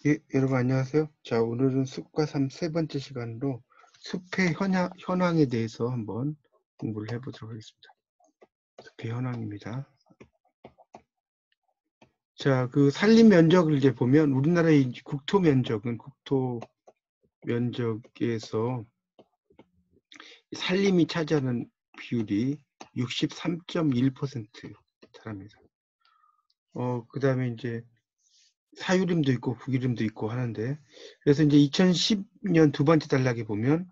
예, 여러분 안녕하세요. 자, 오늘은 숲과 삶 세 번째 시간으로 숲의 현황에 대해서 한번 공부를 해보도록 하겠습니다. 숲의 현황입니다. 자, 그 산림 면적을 이제 보면 우리나라의 국토 면적은 국토 면적에서 산림이 차지하는 비율이 63.1% 달합니다. 그 다음에 이제 사유림도 있고 북유림도 있고 하는데, 그래서 이제 2010년 두 번째 단락에 보면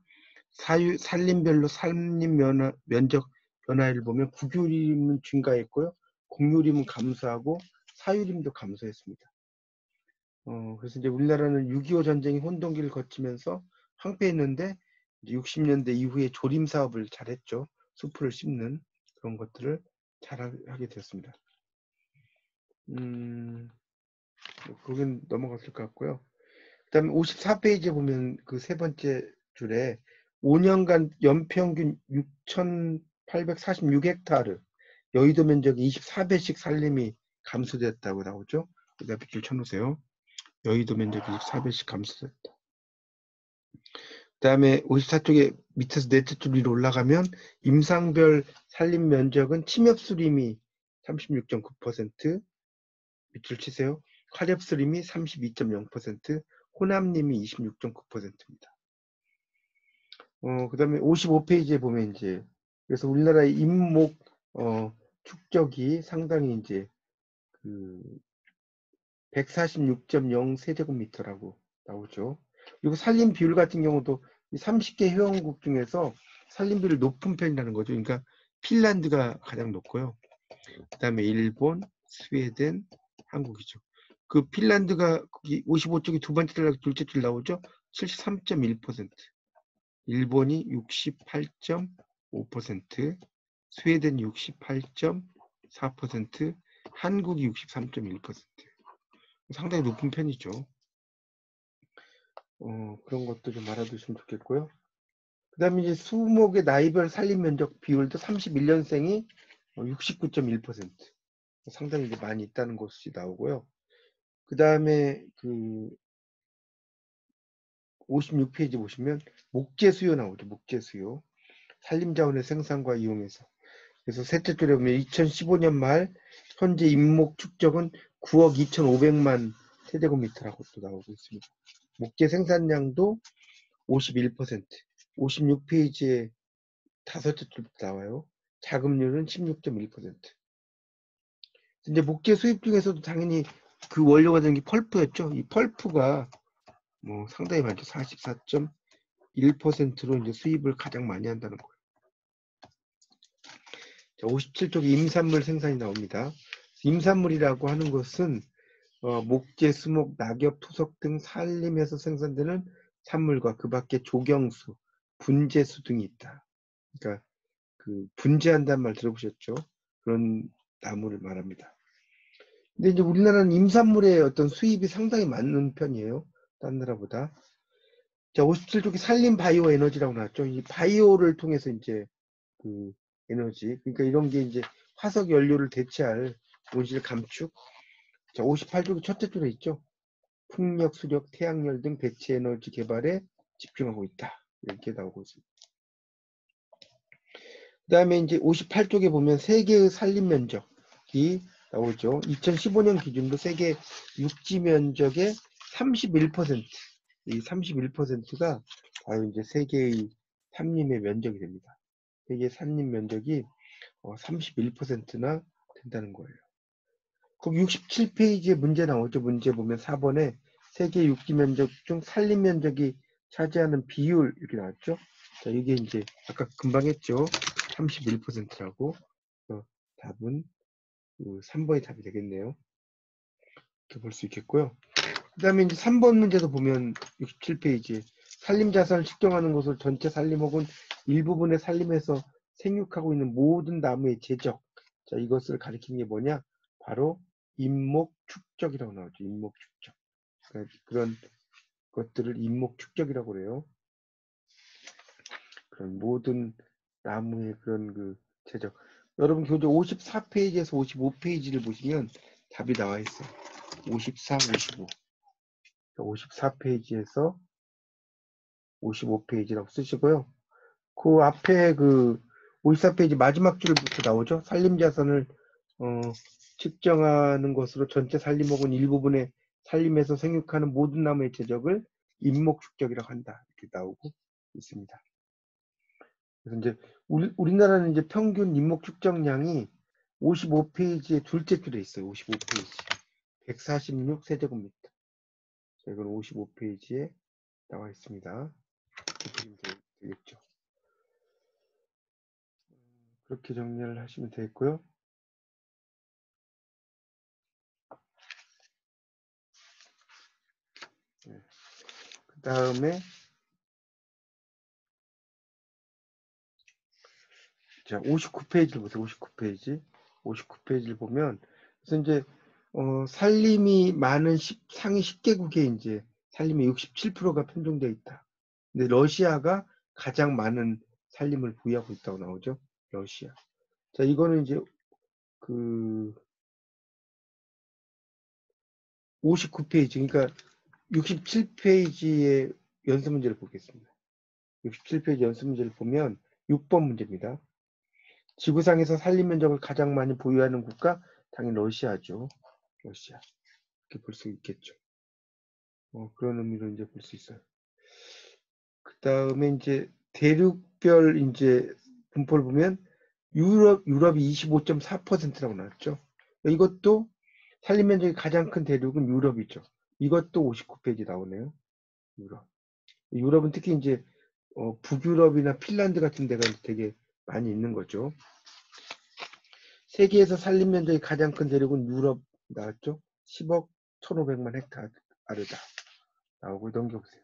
산림별로 산림 면적 변화를 보면 국유림은 증가했고요, 공유림은 감소하고 사유림도 감소했습니다. 그래서 이제 우리나라는 6.25 전쟁이 혼동기를 거치면서 황폐했는데 이제 60년대 이후에 조림 사업을 잘했죠. 숲을 심는 그런 것들을 잘하게 되었습니다. 거긴 넘어갔을 것 같고요. 그다음에 54페이지에 보면 그 세 번째 줄에 5년간 연평균 6,846헥타르, 여의도 면적이 24배씩 산림이 감소됐다고 나오죠. 여기다 줄 쳐놓으세요. 여의도 면적이 24배씩 감소됐다. 그다음에 54쪽에 밑에서 넷째 줄 위로 올라가면 임상별 산림 면적은 침엽수림이 36.9%, 밑줄 치세요. 화렵수림이 32.0%, 호남림이 26.9%입니다. 그다음에 55페이지에 보면 이제 그래서 우리나라의 임목 축적이 상당히 이제 그 146.0 세제곱미터라고 나오죠. 그리고 산림 비율 같은 경우도 30개 회원국 중에서 산림 비율 높은 편이라는 거죠. 그러니까 핀란드가 가장 높고요. 그다음에 일본, 스웨덴, 한국이죠. 그 핀란드가 거기 55쪽이 두 번째 줄 둘째 줄 나오죠. 73.1%. 일본이 68.5%, 스웨덴 68.4%, 한국이 63.1%. 상당히 높은 편이죠. 그런 것도 좀 알아두시면 좋겠고요. 그 다음에 이제 수목의 나이별 산림 면적 비율도 31년생이 69.1%. 상당히 이제 많이 있다는 것이 나오고요. 그 다음에 그 56페이지 보시면 목재 수요 나오죠. 목재 수요. 산림자원의 생산과 이용해서. 그래서 셋째 줄에 보면 2015년 말 현재 임목 축적은 9억 2,500만 세제곱미터라고 또 나오고 있습니다. 목재 생산량도 51%, 56페이지에 다섯째 줄부터 나와요. 자급률은 16.1%. 이제 목재 수입 중에서도 당연히 그 원료가 되는 게 펄프였죠. 이 펄프가 뭐 상당히 많죠. 44.1%로 이제 수입을 가장 많이 한다는 거예요. 자, 57쪽에 임산물 생산이 나옵니다. 임산물이라고 하는 것은 목재, 수목, 낙엽, 토석 등 산림에서 생산되는 산물과 그 밖에 조경수, 분재수 등이 있다. 그러니까 그 분재한다는 말 들어보셨죠? 그런 나무를 말합니다. 근데 이제 우리나라는 임산물의 어떤 수입이 상당히 많은 편이에요. 딴 나라보다. 자, 57쪽에 산림 바이오 에너지라고 나왔죠. 이 바이오를 통해서 이제 그 에너지, 그러니까 이런 게 이제 화석 연료를 대체할 온실 감축. 자, 58쪽에 첫째 줄에 있죠. 풍력, 수력, 태양열 등 대체 에너지 개발에 집중하고 있다. 이렇게 나오고 있습니다. 그 다음에 이제 58쪽에 보면 세계의 산림 면적이 나오죠. 2015년 기준으로 세계 육지 면적의 31%, 이 31%가 바로 이제 세계의 산림의 면적이 됩니다. 세계 산림 면적이 31%나 된다는 거예요. 거기 67페이지에 문제 나오죠. 문제 보면 4번에 세계 육지 면적 중 산림 면적이 차지하는 비율 이렇게 나왔죠. 자, 이게 이제 아까 금방 했죠. 31%라고. 답은 3번이 답이 되겠네요. 이렇게 볼 수 있겠고요. 그 다음에 이제 3번 문제도 보면 67페이지에 산림자산을 측정하는 것을 전체 산림 혹은 일부분의 산림에서 생육하고 있는 모든 나무의 제적. 자, 이것을 가리키는 게 뭐냐? 바로 임목 축적이라고 나오죠. 임목 축적. 그러니까 그런 것들을 임목 축적이라고 그래요. 그런 모든 나무의 그런 그 제적. 여러분 교재 54페이지에서 55페이지를 보시면 답이 나와 있어요. 54, 55. 54페이지에서 55페이지라고 쓰시고요. 그 앞에 그 54페이지 마지막 줄부터 나오죠. 산림자산을 측정하는 것으로 전체 산림 혹은 일부분의 산림에서 생육하는 모든 나무의 제적을 인목축적이라고 한다. 이렇게 나오고 있습니다. 그래서 이제 우리나라는 이제 평균 인목축적량이 55페이지의 둘째 줄에 있어요. 55페이지. 146 세제곱미터. 이건 55페이지에 나와 있습니다. 이렇게 보시면 되겠죠. 그렇게 정리를 하시면 되겠고요. 네. 그 다음에 자 59페이지를 보세요. 59페이지. 59페이지를 보면 그래서 이제 산림이 많은 상위 10개국에 이제 산림의 67%가 편중되어 있다. 근데 러시아가 가장 많은 산림을 보유하고 있다고 나오죠. 러시아. 자, 이거는 이제 그 59페이지, 그러니까 67페이지의 연습 문제를 보겠습니다. 67페이지 연습 문제를 보면 6번 문제입니다. 지구상에서 산림 면적을 가장 많이 보유하는 국가, 당연히 러시아죠. 러시아. 이렇게 볼 수 있겠죠. 그런 의미로 이제 볼 수 있어요. 그 다음에 이제 대륙별 이제 분포를 보면 유럽이 25.4%라고 나왔죠. 이것도 산림 면적이 가장 큰 대륙은 유럽이죠. 이것도 59페이지 나오네요. 유럽은 특히 이제 북유럽이나 핀란드 같은 데가 되게 많이 있는 거죠. 세계에서 산림 면적이 가장 큰 대륙은 유럽 나왔죠. 10억 1,500만 헥타르다 나오고 넘겨보세요.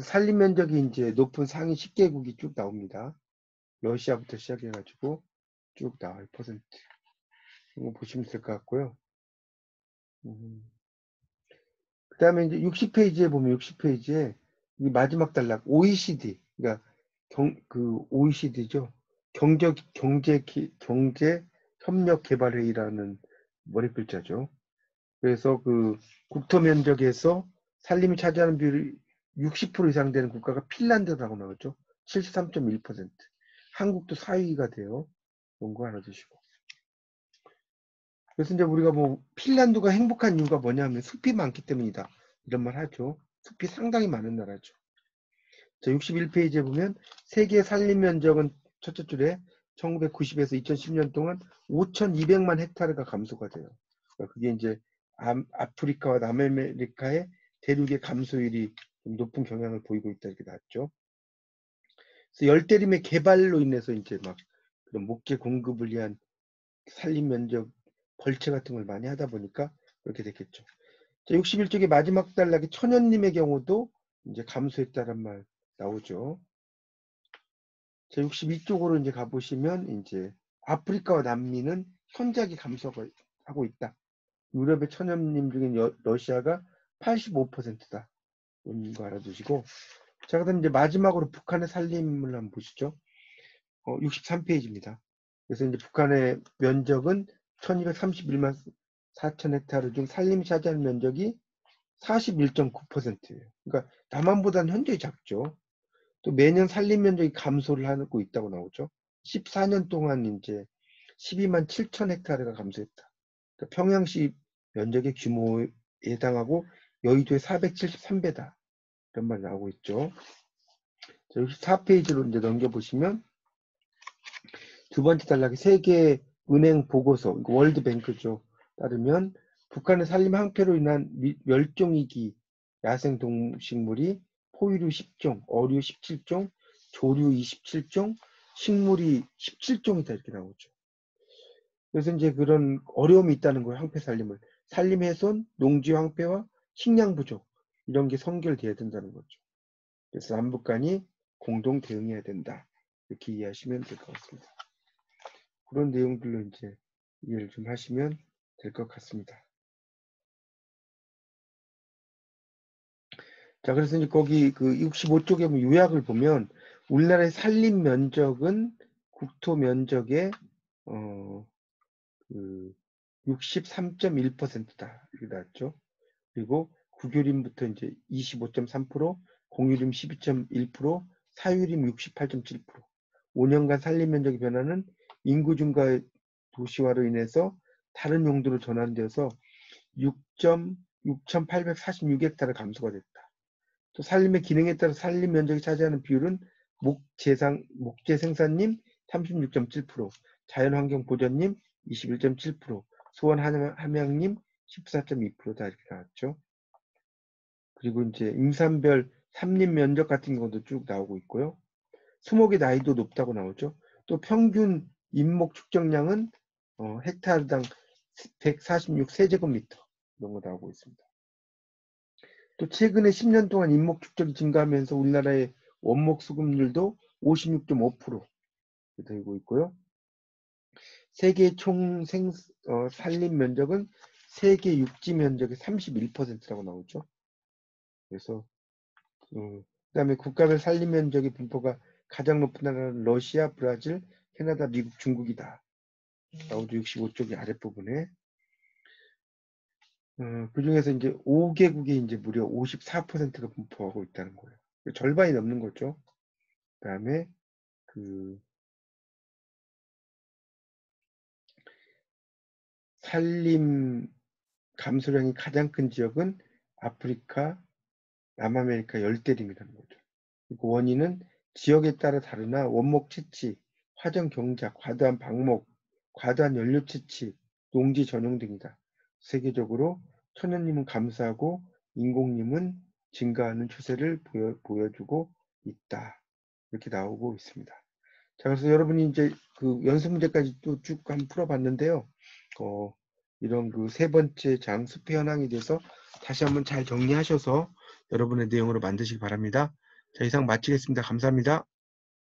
산림 면적이 이제 높은 상위 10개국이 쭉 나옵니다. 러시아부터 시작해가지고 쭉 나와요. 퍼센트. 이거 보시면 될 것 같고요. 그 다음에 이제 60페이지에 보면 60페이지에 이 마지막 단락 OECD, 그러니까 OECD죠. 경제 협력 개발 회의라는 머리 글자죠. 그래서 그 국토 면적에서 산림이 차지하는 비율이 60% 이상 되는 국가가 핀란드라고 나오죠. 73.1%. 한국도 4위가 돼요. 연구 하나 주시고. 그래서 이제 우리가 뭐 핀란드가 행복한 이유가 뭐냐면 숲이 많기 때문이다. 이런 말 하죠. 숲이 상당히 많은 나라죠. 자, 61페이지에 보면 세계 산림 면적은 첫째 줄에 1990에서 2010년 동안 5,200만 헥타르가 감소가 돼요. 그러니까 그게 이제 아프리카와 남아메리카의 대륙의 감소율이 좀 높은 경향을 보이고 있다 이렇게 나왔죠. 그래서 열대림의 개발로 인해서 이제 막 그런 목재 공급을 위한 산림 면적 벌채 같은 걸 많이 하다 보니까 그렇게 됐겠죠. 자, 61쪽의 마지막 단락이 천연림의 경우도 이제 감소했다는 말 나오죠. 자, 62쪽으로 이제 가보시면 이제 아프리카와 남미는 현저하게 감소하고 있다. 유럽의 천연림 중에 러시아가 85%다. 이런 거 알아두시고. 자, 그다음 이제 마지막으로 북한의 산림을 한번 보시죠. 63페이지입니다. 그래서 이제 북한의 면적은 1231만 4천 헥타르 중 산림이 차지하는 면적이 41.9%예요. 그러니까 남한보다는 현저히 작죠. 또 매년 산림 면적이 감소를 하고 있다고 나오죠. 14년 동안 이제 12만 7천 헥타르가 감소했다. 그러니까 평양시 면적의 규모에 해당하고 여의도의 473배다. 이런 말이 나오고 있죠. 64페이지로 이제 넘겨보시면 두 번째 단락이 세계은행 보고서, 월드뱅크죠. 따르면 북한의 산림 항폐로 인한 멸종위기 야생 동식물이 포유류 10종, 어류 17종, 조류 27종, 식물이 17종이다 이렇게 나오죠. 그래서 이제 그런 어려움이 있다는 거예요. 항폐 산림을. 산림 훼손, 농지 황폐와 식량 부족 이런 게 선결돼야 된다는 거죠. 그래서 남북 간이 공동 대응해야 된다. 이렇게 이해하시면 될 것 같습니다. 그런 내용들로 이제 이해를 좀 하시면 될 것 같습니다. 자, 그래서 이제 거기 그 65쪽에 요약을 보면 우리나라의 산림 면적은 국토 면적의 그 63.1%다 이렇게 나왔죠. 그리고 국유림부터 이제 25.3%, 공유림 12.1%, 사유림 68.7%. 5년간 산림 면적의 변화는 인구 증가의 도시화로 인해서 다른 용도로 전환되어서 6,846헥타르 감소가 됐다. 또 산림의 기능에 따라 산림 면적이 차지하는 비율은 목재 생산림 36.7%, 자연환경 보전님 21.7%, 소원 함양님 14.2%다 이렇게 나왔죠. 그리고 이제 임산별 산림 면적 같은 경우도 쭉 나오고 있고요. 수목의 나이도 높다고 나오죠. 또 평균 임목 축적량은 헥타르당 146세제곱미터 이런 거 나오고 있습니다. 또 최근에 10년 동안 임목 축적이 증가하면서 우리나라의 원목 수급률도 56.5% 되고 있고요. 세계 총 산림 면적은 세계 육지 면적의 31%라고 나오죠. 그래서 그다음에 국가별 산림 면적의 분포가 가장 높은 나라는 러시아, 브라질, 캐나다, 미국, 중국이다. 나오죠. 65쪽의 아랫부분에. 그 중에서 이제 5개국이 이제 무려 54%가 분포하고 있다는 거예요. 절반이 넘는 거죠. 그다음에 산림 감소량이 가장 큰 지역은 아프리카, 남아메리카 열대림이라는 거죠. 그 원인은 지역에 따라 다르나 원목 채취, 화정 경작, 과도한 방목, 과도한 연료 채취, 농지 전용 등이다. 세계적으로 천연림은 감소하고 인공림은 증가하는 추세를 보여주고 있다. 이렇게 나오고 있습니다. 자, 그래서 여러분이 이제 그 연습 문제까지 또 쭉 한번 풀어봤는데요. 이런 그 세 번째 장 숲의 현황에 대해서 다시 한번 잘 정리하셔서 여러분의 내용으로 만드시기 바랍니다. 자, 이상 마치겠습니다. 감사합니다.